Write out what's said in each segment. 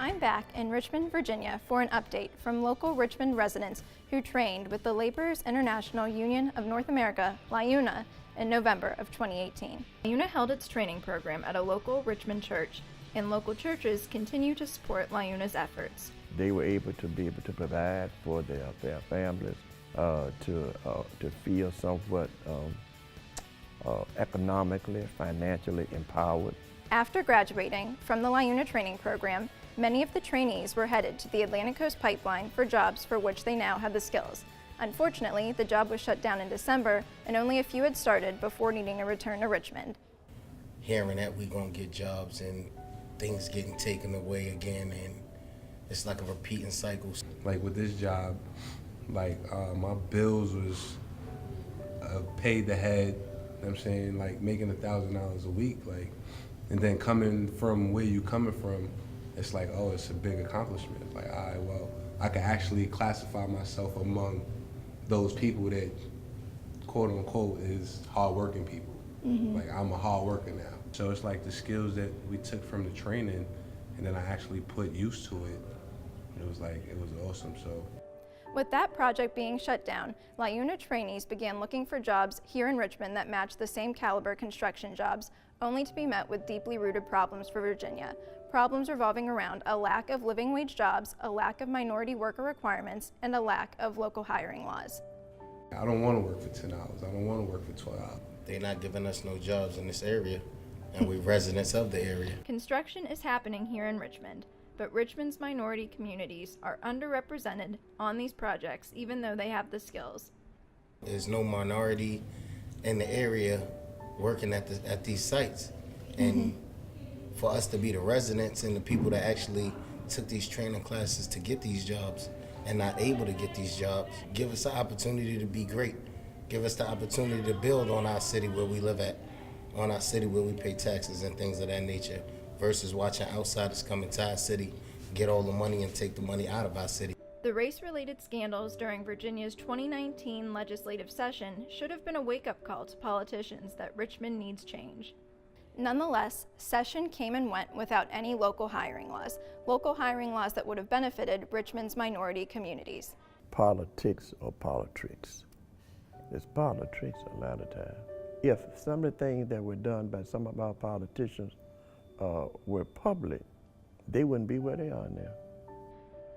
I'm back in Richmond, Virginia for an update from local Richmond residents who trained with the Laborers International Union of North America, LiUNA, in November of 2018. LiUNA held its training program at a local Richmond church, and local churches continue to support LiUNA's efforts. They were able to provide for their families, to feel somewhat economically, financially empowered. After graduating from the LiUNA training program, many of the trainees were headed to the Atlantic Coast Pipeline for jobs for which they now had the skills. Unfortunately, the job was shut down in December, and only a few had started before needing a return to Richmond. Hearing that we're going to get jobs and things getting taken away again, and it's like a repeating cycle. Like with this job, like my bills was paid ahead, you know what I'm saying, like making $1,000 a week, like, and then coming from where you coming from, it's like, oh, it's a big accomplishment. Like, all right, well, I can actually classify myself among those people that, quote unquote, is hardworking people. Mm-hmm. Like, I'm a hard worker now. So it's like the skills that we took from the training, and then I actually put use to it. It was awesome. So. With that project being shut down, LiUNA trainees began looking for jobs here in Richmond that matched the same caliber construction jobs, only to be met with deeply rooted problems for Virginia. Problems revolving around a lack of living wage jobs, a lack of minority worker requirements, and a lack of local hiring laws. I don't want to work for 10 hours. I don't want to work for 12 hours. They're not giving us no jobs in this area, and we're residents of the area. Construction is happening here in Richmond, but Richmond's minority communities are underrepresented on these projects, even though they have the skills. There's no minority in the area working at these sites, and for us to be the residents and the people that actually took these training classes to get these jobs and not able to get these jobs, give us the opportunity to be great. Give us the opportunity to build on our city where we live at, on our city where we pay taxes and things of that nature, versus watching outsiders come into our city, get all the money and take the money out of our city. The race-related scandals during Virginia's 2019 legislative session should have been a wake-up call to politicians that Richmond needs change. Nonetheless, session came and went without any local hiring laws that would have benefited Richmond's minority communities. Politics or politics. It's politics a lot of times. If some of the things that were done by some of our politicians were public, they wouldn't be where they are now.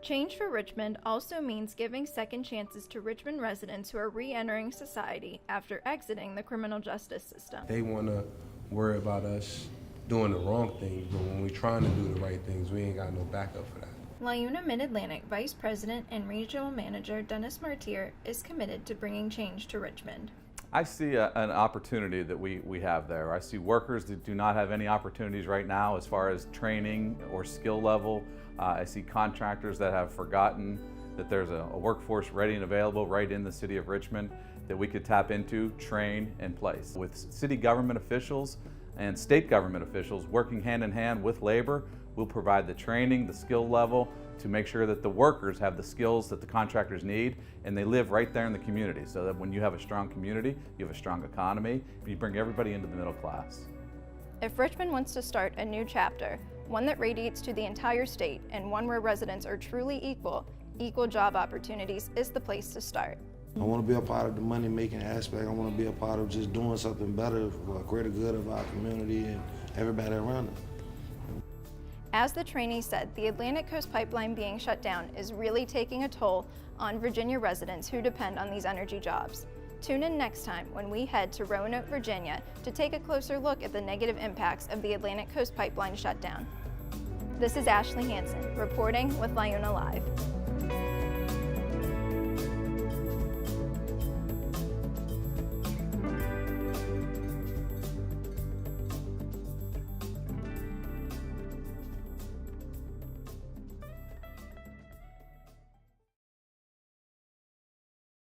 Change for Richmond also means giving second chances to Richmond residents who are re-entering society after exiting the criminal justice system. They want to worry about us doing the wrong things, but when we're trying to do the right things, we ain't got no backup for that. LiUNA Mid-Atlantic Vice President and Regional Manager Dennis Martire is committed to bringing change to Richmond. I see an opportunity that we have there. I see workers that do not have any opportunities right now as far as training or skill level. I see contractors that have forgotten that there's a workforce ready and available right in the city of Richmond that we could tap into, train, and place. With city government officials and state government officials working hand in hand with labor, we'll provide the training, the skill level to make sure that the workers have the skills that the contractors need and they live right there in the community, so that when you have a strong community, you have a strong economy, you bring everybody into the middle class. If Richmond wants to start a new chapter, one that radiates to the entire state and one where residents are truly equal job opportunities is the place to start. I want to be a part of the money-making aspect. I want to be a part of just doing something better for the greater good of our community and everybody around us. As the trainee said, the Atlantic Coast Pipeline being shut down is really taking a toll on Virginia residents who depend on these energy jobs. Tune in next time when we head to Roanoke, Virginia to take a closer look at the negative impacts of the Atlantic Coast Pipeline shutdown. This is Ashley Hansen reporting with LiUNA Live.